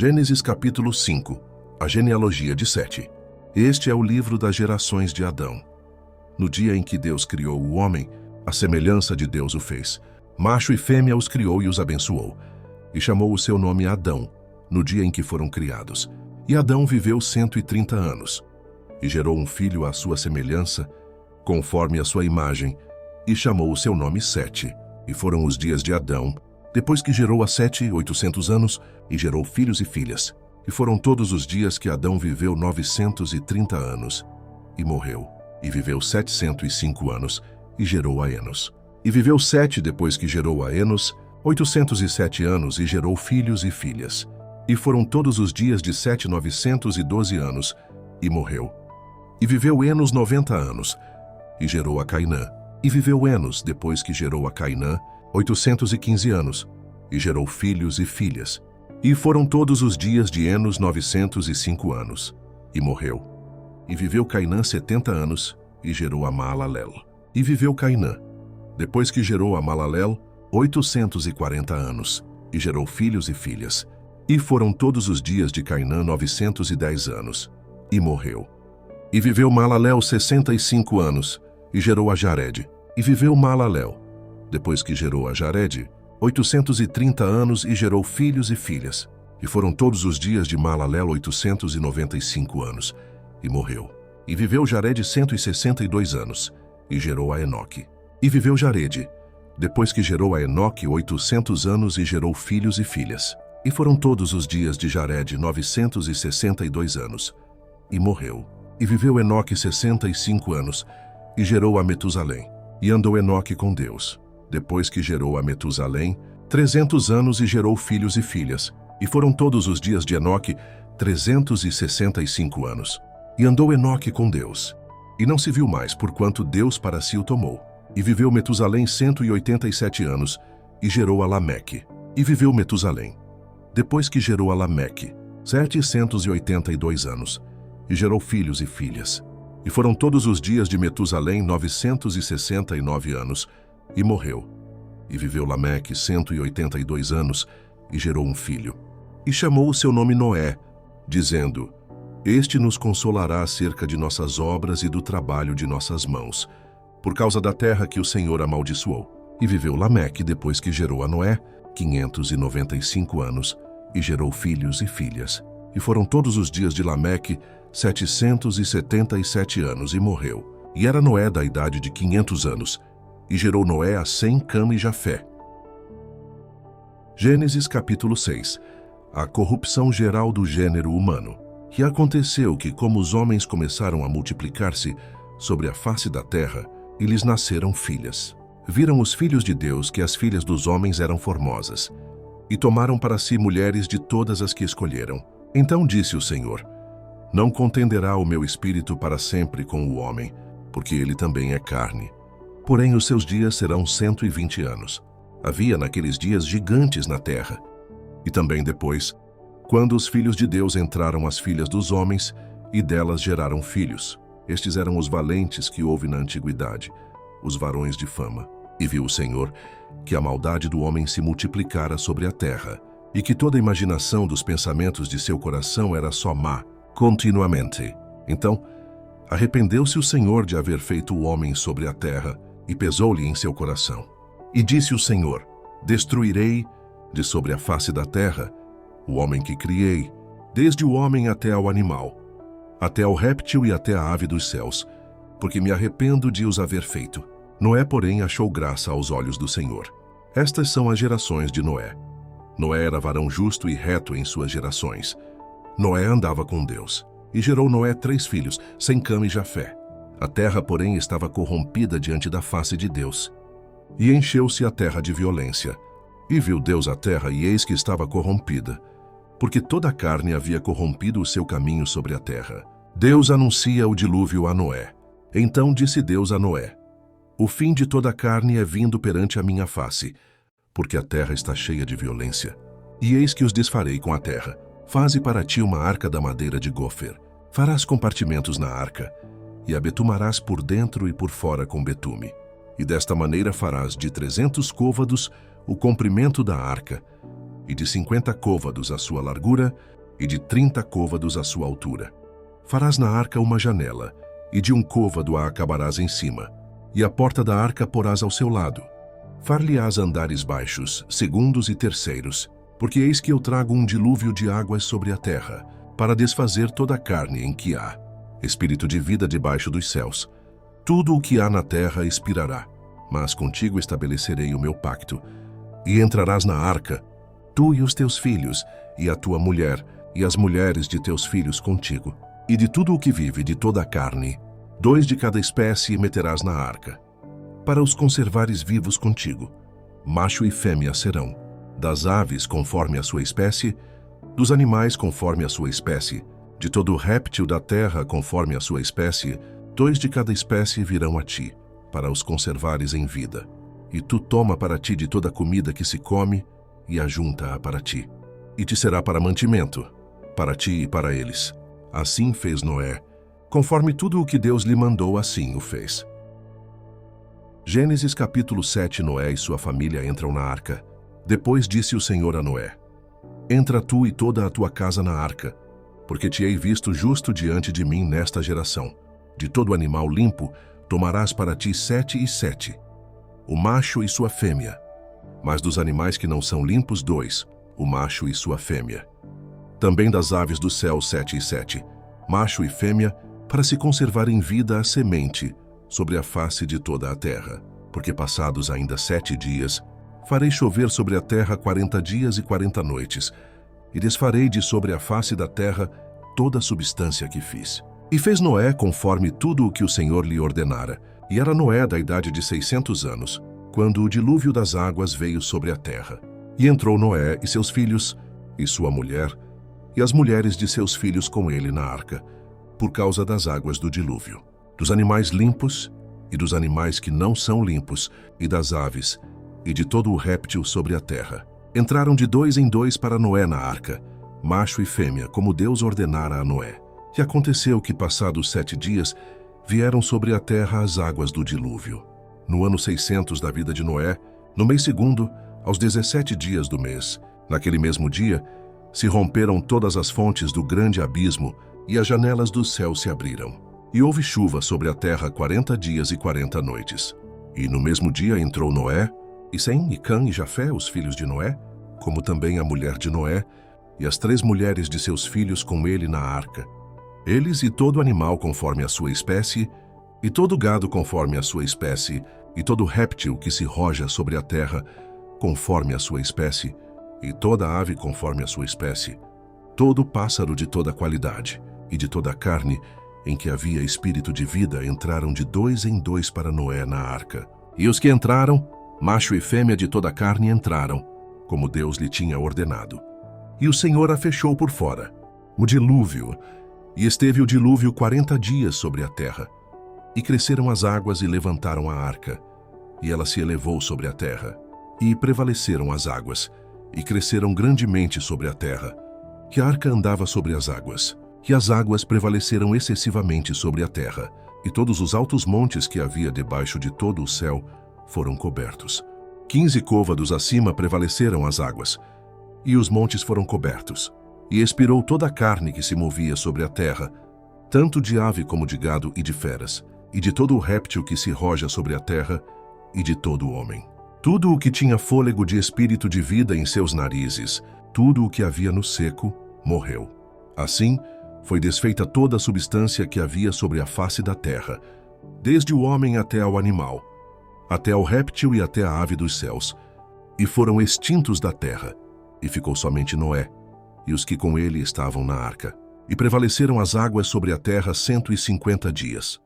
Gênesis capítulo 5. A genealogia de Sete. Este é o livro das gerações de Adão. No dia em que Deus criou o homem, a semelhança de Deus o fez. Macho e fêmea os criou e os abençoou. E chamou o seu nome Adão, no dia em que foram criados. E Adão viveu 130 anos. E gerou um filho à sua semelhança, conforme a sua imagem, e chamou o seu nome Sete. E foram os dias de Adão, depois que gerou a Sete, 800 anos, e gerou filhos e filhas. E foram todos os dias que Adão viveu 930 anos, e morreu. E viveu 705 anos, e gerou a Enos. E viveu Sete depois que gerou a Enos, 807 anos, e gerou filhos e filhas. E foram todos os dias de Sete 912 anos, e morreu. E viveu Enos 90 anos, e gerou a Cainã. E viveu Enos depois que gerou a Cainã, 815 anos, e gerou filhos e filhas. E foram todos os dias de Enos 905 anos, e morreu. E viveu Cainã 70 anos, e gerou a Maalalel. E viveu Cainã, depois que gerou a Maalalel, 840 anos, e gerou filhos e filhas. E foram todos os dias de Cainã 910 anos, e morreu. E viveu Maalalel 65 anos, e gerou a Jared. E viveu Maalalel, depois que gerou a Jared, 830 anos, e gerou filhos e filhas. E foram todos os dias de Maalalel 895 anos, e morreu. E viveu Jared 162 anos, e gerou a Enoque. E viveu Jared, depois que gerou a Enoque 800 anos, e gerou filhos e filhas. E foram todos os dias de Jared 962 anos, e morreu. E viveu Enoque 65 anos, e gerou a Metusalém. E andou Enoque com Deus, depois que gerou a Metusalém, 300 anos, e gerou filhos e filhas. E foram todos os dias de Enoque 365 anos. E andou Enoque com Deus, e não se viu mais, porquanto Deus para si o tomou. E viveu Metusalém 187 anos, e gerou a Lameque. E viveu Metusalém, depois que gerou a Lameque, 782 anos, e gerou filhos e filhas. E foram todos os dias de Metusalém 969 anos, e morreu. E viveu Lameque 182 anos, e gerou um filho. E chamou o seu nome Noé, dizendo: Este nos consolará acerca de nossas obras e do trabalho de nossas mãos, por causa da terra que o Senhor amaldiçoou. E viveu Lameque depois que gerou a Noé 595 anos, e gerou filhos e filhas. E foram todos os dias de Lameque 777 anos, e morreu. E era Noé da idade de 500 anos, e gerou Noé a Sem, Cã e Jafé. Gênesis capítulo 6. A corrupção geral do gênero humano. E aconteceu que, como os homens começaram a multiplicar-se sobre a face da terra, e lhes nasceram filhas. Viram os filhos de Deus que as filhas dos homens eram formosas, e tomaram para si mulheres de todas as que escolheram. Então disse o Senhor: Não contenderá o meu espírito para sempre com o homem, porque ele também é carne. Porém os seus dias serão 120 anos. Havia naqueles dias gigantes na terra. E também depois, quando os filhos de Deus entraram às filhas dos homens, e delas geraram filhos. Estes eram os valentes que houve na antiguidade, os varões de fama. E viu o Senhor que a maldade do homem se multiplicara sobre a terra, e que toda a imaginação dos pensamentos de seu coração era só má, continuamente. Então, arrependeu-se o Senhor de haver feito o homem sobre a terra, e pesou-lhe em seu coração. E disse o Senhor: Destruirei de sobre a face da terra o homem que criei, desde o homem até ao animal, até ao réptil e até a ave dos céus, porque me arrependo de os haver feito. Noé, porém, achou graça aos olhos do Senhor. Estas são as gerações de Noé. Noé era varão justo e reto em suas gerações. Noé andava com Deus, e gerou Noé 3 filhos, Sem, Cã e Jafé. A terra, porém, estava corrompida diante da face de Deus. E encheu-se a terra de violência. E viu Deus a terra, e eis que estava corrompida, porque toda a carne havia corrompido o seu caminho sobre a terra. Deus anuncia o dilúvio a Noé. Então disse Deus a Noé: O fim de toda a carne é vindo perante a minha face, porque a terra está cheia de violência. E eis que os desfarei com a terra. Faze para ti uma arca da madeira de gofer. Farás compartimentos na arca, e a betumarás por dentro e por fora com betume. E desta maneira farás de 300 côvados o comprimento da arca, e de 50 côvados a sua largura, e de 30 côvados a sua altura. Farás na arca uma janela, e de um côvado a acabarás em cima, e a porta da arca porás ao seu lado. Far-lhe-ás andares baixos, segundos e terceiros, porque eis que eu trago um dilúvio de águas sobre a terra, para desfazer toda a carne em que há espírito de vida debaixo dos céus. Tudo o que há na terra expirará, mas contigo estabelecerei o meu pacto. E entrarás na arca, tu e os teus filhos, e a tua mulher, e as mulheres de teus filhos contigo. E de tudo o que vive, de toda a carne, 2 de cada espécie meterás na arca, para os conservares vivos contigo. Macho e fêmea serão, das aves conforme a sua espécie, dos animais conforme a sua espécie, de todo réptil da terra conforme a sua espécie, 2 de cada espécie virão a ti, para os conservares em vida. E tu toma para ti de toda a comida que se come, e ajunta-a para ti. E te será para mantimento, para ti e para eles. Assim fez Noé, conforme tudo o que Deus lhe mandou, assim o fez. Gênesis capítulo 7. Noé e sua família entram na arca. Depois disse o Senhor a Noé: Entra tu e toda a tua casa na arca, porque te hei visto justo diante de mim nesta geração. De todo animal limpo tomarás para ti 7 e 7, o macho e sua fêmea. Mas dos animais que não são limpos, 2, o macho e sua fêmea. Também das aves do céu 7 e 7, macho e fêmea, para se conservar em vida a semente sobre a face de toda a terra. Porque passados ainda 7 dias, farei chover sobre a terra 40 dias e 40 noites, e desfarei de sobre a face da terra toda a substância que fiz. E fez Noé conforme tudo o que o Senhor lhe ordenara. E era Noé da idade de 600 anos, quando o dilúvio das águas veio sobre a terra. E entrou Noé e seus filhos, e sua mulher, e as mulheres de seus filhos com ele na arca, por causa das águas do dilúvio. Dos animais limpos, e dos animais que não são limpos, e das aves, e de todo o réptil sobre a terra. Entraram de 2 em 2 para Noé na arca, macho e fêmea, como Deus ordenara a Noé. E aconteceu que, passados 7 dias, vieram sobre a terra as águas do dilúvio. No ano 600 da vida de Noé, no mês segundo, aos 17 dias do mês, naquele mesmo dia, se romperam todas as fontes do grande abismo, e as janelas do céu se abriram. E houve chuva sobre a terra 40 dias e 40 noites. E no mesmo dia entrou Noé, e Sem, e Cã e Jafé, os filhos de Noé, como também a mulher de Noé, e as 3 mulheres de seus filhos com ele na arca. Eles e todo animal conforme a sua espécie, e todo gado conforme a sua espécie, e todo réptil que se roja sobre a terra conforme a sua espécie, e toda ave conforme a sua espécie, todo pássaro de toda qualidade, e de toda carne em que havia espírito de vida entraram de 2 em 2 para Noé na arca. E os que entraram, macho e fêmea de toda carne entraram, como Deus lhe tinha ordenado. E o Senhor a fechou por fora, o dilúvio, e esteve o dilúvio 40 dias sobre a terra. E cresceram as águas e levantaram a arca, e ela se elevou sobre a terra. E prevaleceram as águas, e cresceram grandemente sobre a terra, que a arca andava sobre as águas. E as águas prevaleceram excessivamente sobre a terra, e todos os altos montes que havia debaixo de todo o céu foram cobertos. 15 côvados acima prevaleceram as águas, e os montes foram cobertos. E expirou toda a carne que se movia sobre a terra, tanto de ave como de gado e de feras, e de todo o réptil que se roja sobre a terra, e de todo o homem. Tudo o que tinha fôlego de espírito de vida em seus narizes, tudo o que havia no seco, morreu. Assim, foi desfeita toda a substância que havia sobre a face da terra, desde o homem até ao animal, até ao réptil e até a ave dos céus, e foram extintos da terra, e ficou somente Noé, e os que com ele estavam na arca. E prevaleceram as águas sobre a terra 150 dias.